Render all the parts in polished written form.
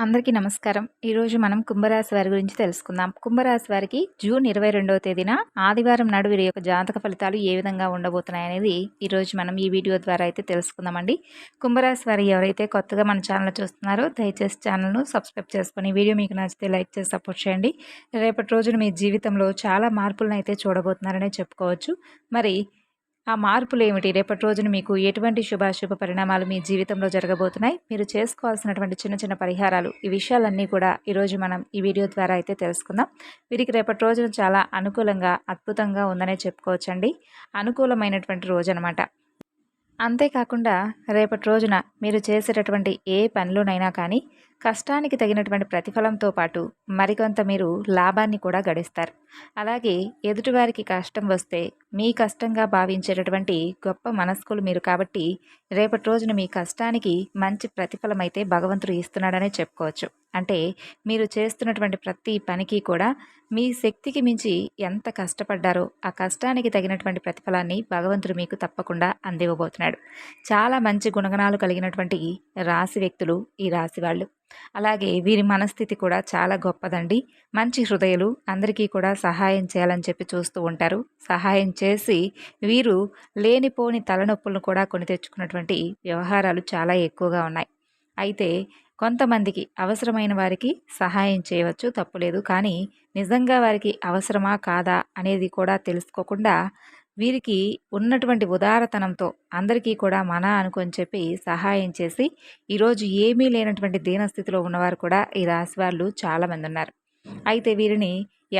అందరికీ నమస్కారం. ఈరోజు మనం కుంభరాశి వారి గురించి తెలుసుకుందాం. కుంభరాశి వారికి జూన్ 22వ తేదీన ఆదివారం నాడు వీరి యొక్క జాతక ఫలితాలు ఏ విధంగా ఉండబోతున్నాయనేది ఈరోజు మనం ఈ వీడియో ద్వారా అయితే తెలుసుకుందామండి. కుంభరాశి వారు ఎవరైతే కొత్తగా మన ఛానల్ చూస్తున్నారో దయచేసి ఛానల్ను సబ్స్క్రైబ్ చేసుకొని వీడియో మీకు నచ్చితే లైక్ చేసి సపోర్ట్ చేయండి. రేపటి రోజున మీ జీవితంలో చాలా మార్పులను అయితే చూడబోతున్నారనే చెప్పుకోవచ్చు. మరి ఆ మార్పులేమిటి? రేపటి రోజున మీకు ఎటువంటి శుభాశుభ పరిణామాలు మీ జీవితంలో జరగబోతున్నాయి? మీరు చేసుకోవాల్సినటువంటి చిన్న చిన్న పరిహారాలు, ఈ విషయాలన్నీ కూడా ఈరోజు మనం ఈ వీడియో ద్వారా అయితే తెలుసుకుందాం. వీరికి రేపటి రోజున చాలా అనుకూలంగా, అద్భుతంగా ఉందనే చెప్పుకోవచ్చండి. అనుకూలమైనటువంటి రోజనమాట. అంతేకాకుండా రేపటి రోజున మీరు చేసేటటువంటి ఏ పనులోనైనా కానీ కష్టానికి తగినటువంటి ప్రతిఫలంతో పాటు మరికొంత మీరు లాభాన్ని కూడా గడిస్తారు. అలాగే ఎదుటివారికి కష్టం వస్తే మీ కష్టంగా భావించేటటువంటి గొప్ప మనస్కులు మీరు కాబట్టి రేపటి రోజున మీ కష్టానికి మంచి ప్రతిఫలం అయితే భగవంతుడు ఇస్తున్నాడనే చెప్పుకోవచ్చు. అంటే మీరు చేస్తున్నటువంటి ప్రతి పనికి కూడా మీ శక్తికి మించి ఎంత కష్టపడ్డారో ఆ కష్టానికి తగినటువంటి ప్రతిఫలాన్ని భగవంతుడు మీకు తప్పకుండా అందివ్వబోతున్నాడు. చాలా మంచి గుణగణాలు కలిగినటువంటి రాశి వ్యక్తులు ఈ రాశి వాళ్ళు. అలాగే వీరి మనస్థితి కూడా చాలా గొప్పదండి. మంచి హృదయాలు, అందరికీ కూడా సహాయం చేయాలని చెప్పి చూస్తూ ఉంటారు. సహాయం చేసి వీరు లేనిపోని తలనొప్పులను కూడా కొని తెచ్చుకున్నటువంటి వ్యవహారాలు చాలా ఎక్కువగా ఉన్నాయి. అయితే కొంతమందికి అవసరమైన వారికి సహాయం చేయవచ్చు, తప్పులేదు. కానీ నిజంగా వారికి అవసరమా కాదా అనేది కూడా తెలుసుకోకుండా వీరికి ఉన్నటువంటి ఉదారతనంతో అందరికీ కూడా మన అనుకొని చెప్పి సహాయం చేసి ఈరోజు ఏమీ లేనటువంటి దీనస్థితిలో ఉన్నవారు కూడా ఈ రాశి వాళ్ళు చాలామంది ఉన్నారు. అయితే వీరిని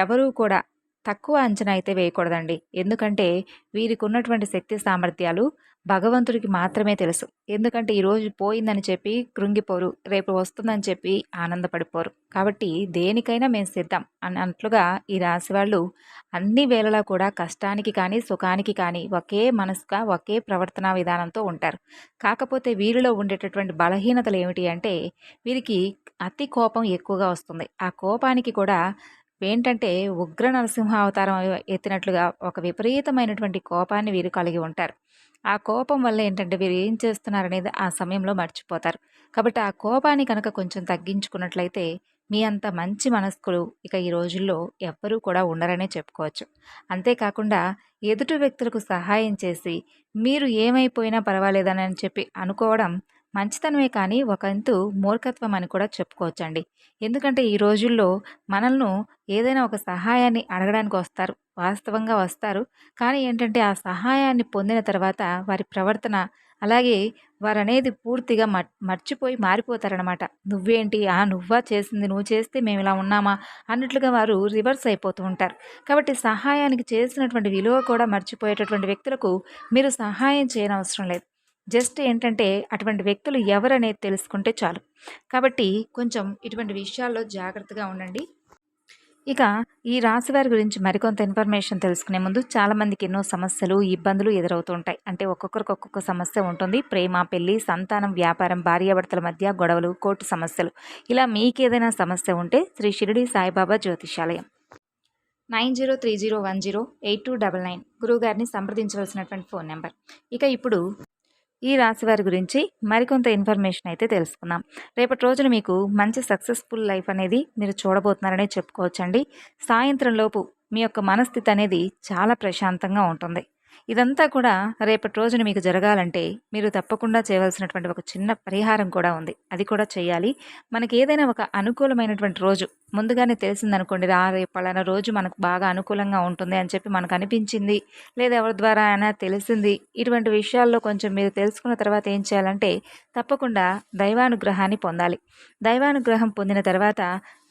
ఎవరూ కూడా తక్కువ అంచనా అయితే వేయకూడదండి. ఎందుకంటే వీరికి ఉన్నటువంటి శక్తి సామర్థ్యాలు భగవంతుడికి మాత్రమే తెలుసు. ఎందుకంటే ఈరోజు పోయిందని చెప్పి కృంగిపోరు, రేపు వస్తుందని చెప్పి ఆనందపడిపోరు. కాబట్టి దేనికైనా మేము సిద్ధం అన్నట్లుగా ఈ రాశి వాళ్ళు అన్ని వేళలా కూడా కష్టానికి కానీ సుఖానికి కానీ ఒకే మనసుగా ఒకే ప్రవర్తనా విధానంతో ఉంటారు. కాకపోతే వీరిలో ఉండేటటువంటి బలహీనతలు ఏమిటి అంటే వీరికి అతి కోపం ఎక్కువగా వస్తుంది. ఆ కోపానికి కూడా ఏంటంటే ఉగ్ర నరసింహ అవతారం ఎత్తినట్లుగా ఒక విపరీతమైనటువంటి కోపాన్ని వీరు కలిగి ఉంటారు. ఆ కోపం వల్ల ఏంటంటే వీరు ఏం చేస్తున్నారనేది ఆ సమయంలో మర్చిపోతారు. కాబట్టి ఆ కోపాన్ని కనుక కొంచెం తగ్గించుకున్నట్లయితే మీ అంత మంచి మనస్కులు ఇక ఈ రోజుల్లో ఎవ్వరూ కూడా ఉండరనే చెప్పుకోవచ్చు. అంతేకాకుండా ఎదుటి వ్యక్తులకు సహాయం చేసి మీరు ఏమైపోయినా పర్వాలేదని చెప్పి అనుకోవడం మంచితనమే కానీ ఒక అంతు మూర్ఖత్వం అని కూడా చెప్పుకోవచ్చండి. ఎందుకంటే ఈ రోజుల్లో మనల్ని ఏదైనా ఒక సహాయాన్ని అడగడానికి వస్తారు, వాస్తవంగా వస్తారు. కానీ ఏంటంటే ఆ సహాయాన్ని పొందిన తర్వాత వారి ప్రవర్తన అలాగే వారనేది పూర్తిగా మర్చిపోయి మారిపోతారనమాట. నువ్వేంటి, నువ్వా చేసింది, నువ్వు చేస్తే మేము ఇలా ఉన్నామా అన్నట్లుగా వారు రివర్స్ అయిపోతూ ఉంటారు. కాబట్టి సహాయానికి చేసినటువంటి విలువ కూడా మర్చిపోయేటటువంటి వ్యక్తులకు మీరు సహాయం చేయనవసరం లేదు. జస్ట్ ఏంటంటే అటువంటి వ్యక్తులు ఎవరనేది తెలుసుకుంటే చాలు. కాబట్టి కొంచెం ఇటువంటి విషయాల్లో జాగ్రత్తగా ఉండండి. ఇక ఈ రాశి వారి గురించి మరికొంత ఇన్ఫర్మేషన్ తెలుసుకునే ముందు చాలామందికి ఎన్నో సమస్యలు, ఇబ్బందులు ఎదురవుతూ ఉంటాయి. అంటే ఒక్కొక్కరికి ఒక్కొక్క సమస్య ఉంటుంది. ప్రేమ, పెళ్లి, సంతానం, వ్యాపారం, భార్యాభర్తల మధ్య గొడవలు, కోర్టు సమస్యలు, ఇలా మీకేదైనా సమస్య ఉంటే శ్రీ షిరిడి సాయిబాబా జ్యోతిషాలయం 9030108299 గురువుగారిని సంప్రదించవలసినటువంటి ఫోన్ నెంబర్. ఇక ఇప్పుడు ఈ రాశి వారి గురించి మరికొంత ఇన్ఫర్మేషన్ అయితే తెలుసుకుందాం. రేపటి రోజున మీకు మంచి సక్సెస్ఫుల్ లైఫ్ అనేది మీరు చూడబోతున్నారనే చెప్పుకోవచ్చండి. సాయంత్రం లోపు మీ యొక్క మనస్థితి అనేది చాలా ప్రశాంతంగా ఉంటుంది. ఇదంతా కూడా రేపటి రోజున మీకు జరగాలంటే మీరు తప్పకుండా చేయవలసినటువంటి ఒక చిన్న పరిహారం కూడా ఉంది. అది కూడా చేయాలి. మనకి ఏదైనా ఒక అనుకూలమైనటువంటి రోజు ముందుగానే తెలిసిందనుకోండి, రేపు పలానా రోజు మనకు బాగా అనుకూలంగా ఉంటుంది అని చెప్పి మనకు అనిపించింది, లేదా ఎవరి ద్వారా అయినా తెలిసింది. ఇటువంటి విషయాల్లో కొంచెం మీరు తెలుసుకున్న తర్వాత ఏం చేయాలంటే తప్పకుండా దైవానుగ్రహాన్ని పొందాలి. దైవానుగ్రహం పొందిన తర్వాత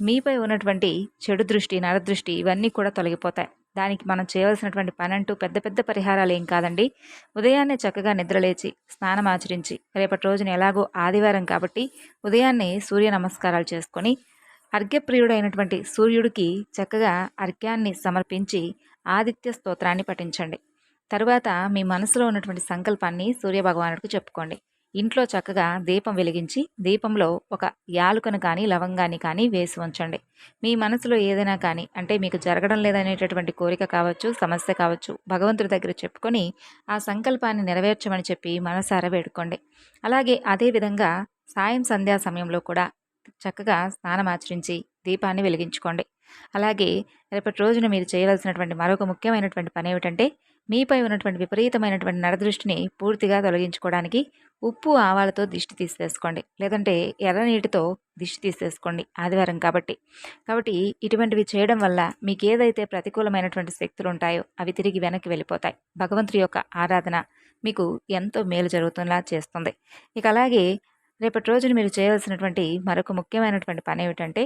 మీపై ఉన్నటువంటి చెడు దృష్టి, నరదృష్టి ఇవన్నీ కూడా తొలగిపోతాయి. దానికి మనం చేయవలసినటువంటి పని అంటూ పెద్ద పెద్ద పరిహారాలు ఏం కాదండి. ఉదయాన్నే చక్కగా నిద్రలేచి స్నానం ఆచరించి రేపటి రోజున ఎలాగో ఆదివారం కాబట్టి ఉదయాన్నే సూర్య నమస్కారాలు చేసుకొని అర్ఘ్యప్రియుడైనటువంటి సూర్యుడికి చక్కగా అర్ఘ్యాన్ని సమర్పించి ఆదిత్య స్తోత్రాన్ని పఠించండి. తరువాత మీ మనసులో ఉన్నటువంటి సంకల్పాన్ని సూర్యభగవానుడికి చెప్పుకోండి. ఇంట్లో చక్కగా దీపం వెలిగించి దీపంలో ఒక యాలుకను కానీ లవంగాన్ని కానీ వేసి ఉంచండి. మీ మనసులో ఏదైనా కానీ అంటే మీకు జరగడం లేదనేటటువంటి కోరిక కావచ్చు, సమస్య కావచ్చు, భగవంతుడి దగ్గర చెప్పుకొని ఆ సంకల్పాన్ని నెరవేర్చమని చెప్పి మనసారా వేడుకోండి. అలాగే అదేవిధంగా సాయం సంధ్యా సమయంలో కూడా చక్కగా స్నానమాచరించి దీపాన్ని వెలిగించుకోండి. అలాగే రేపటి రోజున మీరు చేయవలసినటువంటి మరొక ముఖ్యమైనటువంటి పనేమిటంటే, మీపై ఉన్నటువంటి విపరీతమైనటువంటి నరదృష్టిని పూర్తిగా తొలగించుకోవడానికి ఉప్పు, ఆవాలతో దిష్టి తీసేసుకోండి. లేదంటే ఎర్ర నీటితో దిష్టి తీసేసుకోండి ఆదివారం కాబట్టి. కాబట్టి ఇటువంటివి చేయడం వల్ల మీకేదైతే ప్రతికూలమైనటువంటి శక్తులుంటాయో అవి తిరిగి వెనక్కి వెళ్ళిపోతాయి. భగవంతుడి యొక్క ఆరాధన మీకు ఎంతో మేలు జరుగుతున్నలా చేస్తుంది. ఇక అలాగే రేపటి రోజున మీరు చేయవలసినటువంటి మరొక ముఖ్యమైనటువంటి పనేమిటంటే,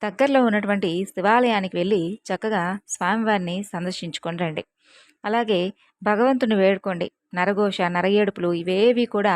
దగ్గరలో ఉన్నటువంటి శివాలయానికి వెళ్ళి చక్కగా స్వామివారిని సందర్శించుకొని రండి. అలాగే భగవంతుని వేడుకోండి. నరఘోష, నరఏడుపులు ఇవేవి కూడా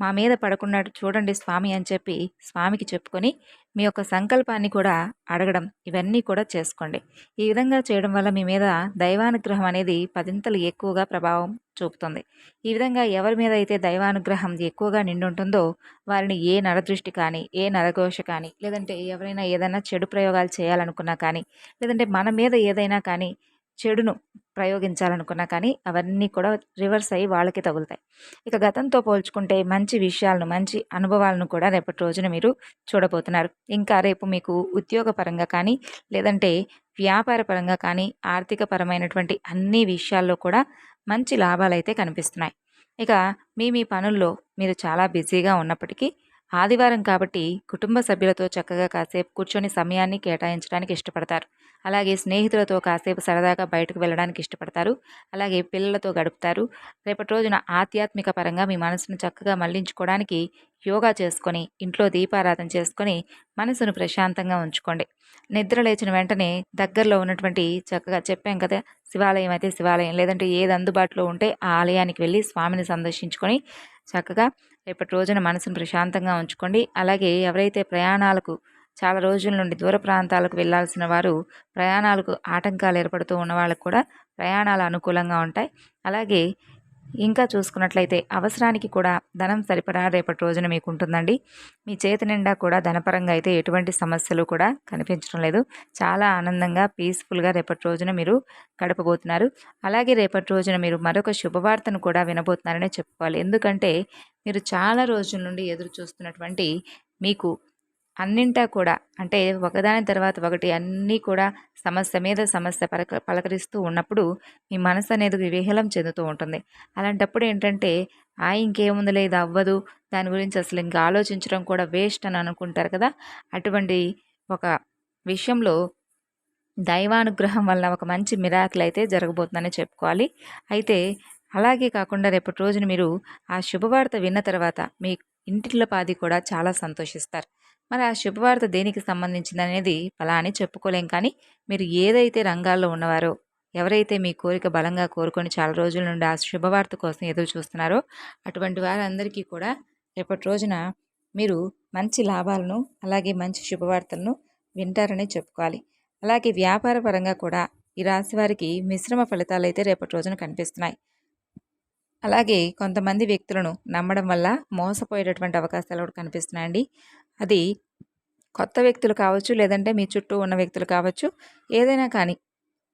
మా మీద పడకుండా చూడండి స్వామి అని చెప్పి స్వామికి చెప్పుకొని మీ యొక్క సంకల్పాన్ని కూడా అడగడం ఇవన్నీ కూడా చేసుకోండి. ఈ విధంగా చేయడం వల్ల మీ మీద దైవానుగ్రహం అనేది పదింతలు ఎక్కువగా ప్రభావం చూపుతుంది. ఈ విధంగా ఎవరి మీద అయితే దైవానుగ్రహం ఎక్కువగా నిండుంటుందో వారిని ఏ నరదృష్టి కానీ, ఏ నరఘోష కానీ, లేదంటే ఎవరైనా ఏదైనా చెడు ప్రయోగాలు చేయాలనుకున్నా కానీ, లేదంటే మన మీద ఏదైనా కానీ చెడును ప్రయోగించాలనుకున్నా కానీ అవన్నీ కూడా రివర్స్ అయ్యి వాళ్ళకి తగులుతాయి. ఇక గతంతో పోల్చుకుంటే మంచి విషయాలను, మంచి అనుభవాలను కూడా రేపటి రోజున మీరు చూడబోతున్నారు. ఇంకా రేపు మీకు ఉద్యోగపరంగా కానీ, లేదంటే వ్యాపార పరంగా కానీ, ఆర్థిక పరమైనటువంటి అన్ని విషయాల్లో కూడా మంచి లాభాలైతే కనిపిస్తున్నాయి. ఇక మీ పనుల్లో మీరు చాలా బిజీగా ఉన్నప్పటికీ ఆదివారం కాబట్టి కుటుంబ సభ్యులతో చక్కగా కాసేపు కూర్చొని సమయాన్ని కేటాయించడానికి ఇష్టపడతారు. అలాగే స్నేహితులతో కాసేపు సరదాగా బయటకు వెళ్ళడానికి ఇష్టపడతారు. అలాగే పిల్లలతో గడుపుతారు. రేపటి రోజున ఆధ్యాత్మిక పరంగా మీ మనసును చక్కగా మళ్లించుకోవడానికి యోగా చేసుకొని, ఇంట్లో దీపారాధన చేసుకొని మనసును ప్రశాంతంగా ఉంచుకోండి. నిద్ర లేచిన వెంటనే దగ్గరలో ఉన్నటువంటి చక్కగా చెప్పాం కదా, శివాలయం అయితే శివాలయం, లేదంటే ఏది అందుబాటులో ఉంటే ఆ ఆలయానికి వెళ్ళి స్వామిని సందర్శించుకొని చక్కగా రేపటి రోజున మనసును ప్రశాంతంగా ఉంచుకోండి. అలాగే ఎవరైతే ప్రయాణాలకు చాలా రోజుల నుండి దూర ప్రాంతాలకు వెళ్ళాల్సిన వారు ప్రయాణాలకు ఆటంకాలు ఏర్పడుతూ ఉన్న వాళ్ళకు కూడా ప్రయాణాలు అనుకూలంగా ఉంటాయి. అలాగే ఇంకా చూసుకున్నట్లయితే అవసరానికి కూడా ధనం సరిపడా రేపటి రోజున మీకు ఉంటుందండి. మీ చేతి నిండా కూడా ధనపరంగా అయితే ఎటువంటి సమస్యలు కూడా కనిపించడం లేదు. చాలా ఆనందంగా పీస్ఫుల్గా రేపటి రోజున మీరు గడపబోతున్నారు. అలాగే రేపటి రోజున మీరు మరొక శుభవార్తను కూడా వినబోతున్నారనే చెప్పుకోవాలి. ఎందుకంటే మీరు చాలా రోజుల నుండి ఎదురు చూస్తున్నటువంటి మీకు అన్నింటా కూడా అంటే ఒకదాని తర్వాత ఒకటి అన్నీ కూడా సమస్య మీద సమస్య పలకరిస్తూ ఉన్నప్పుడు మీ మనసు అనేది విహ్వలం చెందుతూ ఉంటుంది. అలాంటప్పుడు ఏంటంటే ఇంకేముందిలే ఇది అవ్వదు, దాని గురించి అసలు ఇంకా ఆలోచించడం కూడా వేస్ట్ అని అనుకుంటారు కదా. అటువంటి ఒక విషయంలో దైవానుగ్రహం వల్ల ఒక మంచి మిరాకిల్ అయితే జరగబోతుందని చెప్పుకోవాలి. అయితే అలాగే కాకుండా రేపటి రోజున మీరు ఆ శుభవార్త విన్న తర్వాత మీ ఇంటిళ్ళ పాది కూడా చాలా సంతోషిస్తారు. మరి ఆ శుభవార్త దేనికి సంబంధించిందనేది అలా అని చెప్పుకోలేం. కానీ మీరు ఏదైతే రంగాల్లో ఉన్నవారో, ఎవరైతే మీ కోరిక బలంగా కోరుకొని చాలా రోజుల నుండి ఆ శుభవార్త కోసం ఎదురు చూస్తున్నారో అటువంటి వారందరికీ కూడా రేపటి రోజున మీరు మంచి లాభాలను, అలాగే మంచి శుభవార్తలను వింటారని చెప్పుకోవాలి. అలాగే వ్యాపార పరంగా కూడా ఈ రాశి వారికి మిశ్రమ ఫలితాలు అయితే రేపటి రోజున కనిపిస్తున్నాయి. అలాగే కొంతమంది వ్యక్తులను నమ్మడం వల్ల మోసపోయేటటువంటి అవకాశాలు కూడా కనిపిస్తున్నాయండి. అది కొత్త వ్యక్తులు కావచ్చు, లేదంటే మీ చుట్టూ ఉన్న వ్యక్తులు కావచ్చు. ఏదైనా కానీ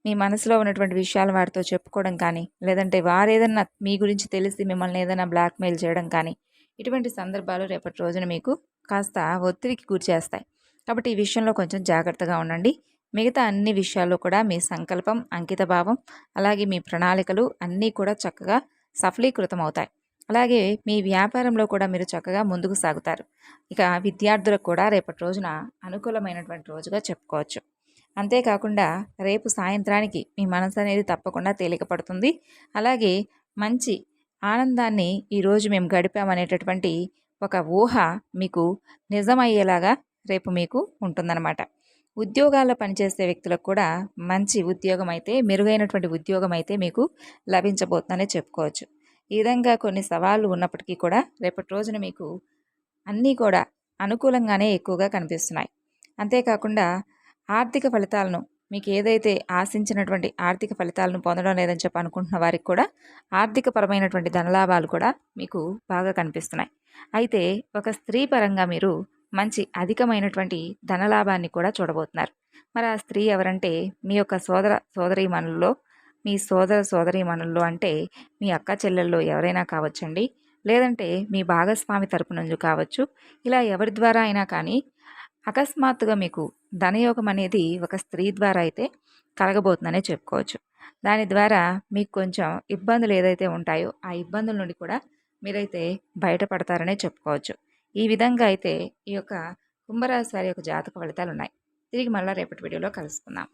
మీ మనసులో ఉన్నటువంటి విషయాలు వారితో చెప్పుకోవడం కానీ, లేదంటే వారేదన్నా మీ గురించి తెలిసి మిమ్మల్ని ఏదైనా బ్లాక్మెయిల్ చేయడం కానీ, ఇటువంటి సందర్భాలు రేపటి రోజున మీకు కాస్త ఒత్తిడికి గురి చేస్తాయి. కాబట్టి ఈ విషయంలో కొంచెం జాగ్రత్తగా ఉండండి. మిగతా అన్ని విషయాల్లో కూడా మీ సంకల్పం, అంకితభావం, అలాగే మీ ప్రణాళికలు అన్నీ కూడా చక్కగా సఫలీకృతం అవుతాయి. అలాగే మీ వ్యాపారంలో కూడా మీరు చక్కగా ముందుకు సాగుతారు. ఇక విద్యార్థులకు కూడా రేపటి రోజున అనుకూలమైనటువంటి రోజుగా చెప్పుకోవచ్చు. అంతేకాకుండా రేపు సాయంత్రానికి మీ మనసు అనేది తప్పకుండా తేలిక పడుతుంది. అలాగే మంచి ఆనందాన్ని ఈరోజు మేము గడిపామనేటటువంటి ఒక ఊహ మీకు నిజమయ్యేలాగా రేపు మీకు ఉంటుందన్నమాట. ఉద్యోగాల్లో పనిచేసే వ్యక్తులకు కూడా మంచి ఉద్యోగం అయితే, మెరుగైనటువంటి ఉద్యోగం అయితే మీకు లభించబోతుందనే చెప్పుకోవచ్చు. ఈ విధంగా కొన్ని సవాళ్ళు ఉన్నప్పటికీ కూడా రేపటి రోజున మీకు అన్నీ కూడా అనుకూలంగానే ఎక్కువగా కనిపిస్తున్నాయి. అంతేకాకుండా ఆర్థిక ఫలితాలను మీకు ఏదైతే ఆశించినటువంటి ఆర్థిక ఫలితాలను పొందడం లేదని చెప్పి అనుకుంటున్న వారికి కూడా ఆర్థిక పరమైనటువంటి ధనలాభాలు కూడా మీకు బాగా కనిపిస్తున్నాయి. అయితే ఒక స్త్రీ పరంగా మీరు మంచి అధికమైనటువంటి ధనలాభాన్ని కూడా చూడబోతున్నారు. మరి ఆ స్త్రీ ఎవరంటే మీ యొక్క సోదరీమణుల్లో, మీ సోదరీమణుల్లో అంటే మీ అక్క చెల్లెల్లో ఎవరైనా కావచ్చండి, లేదంటే మీ భాగస్వామి తరపు నుంచి కావచ్చు. ఇలా ఎవరి ద్వారా అయినా కానీ అకస్మాత్తుగా మీకు ధనయోగం అనేది ఒక స్త్రీ ద్వారా అయితే కలగబోతుందనే చెప్పుకోవచ్చు. దాని ద్వారా మీకు కొంచెం ఇబ్బందులు ఏదైతే ఉంటాయో ఆ ఇబ్బందుల నుండి కూడా మీరైతే బయటపడతారనే చెప్పుకోవచ్చు. ఈ విధంగా అయితే ఈ యొక్క కుంభరాశి వారి యొక్క జాతక ఫలితాలు ఉన్నాయి. తిరిగి మళ్ళీ రేపటి వీడియోలో కలుసుకుందాం.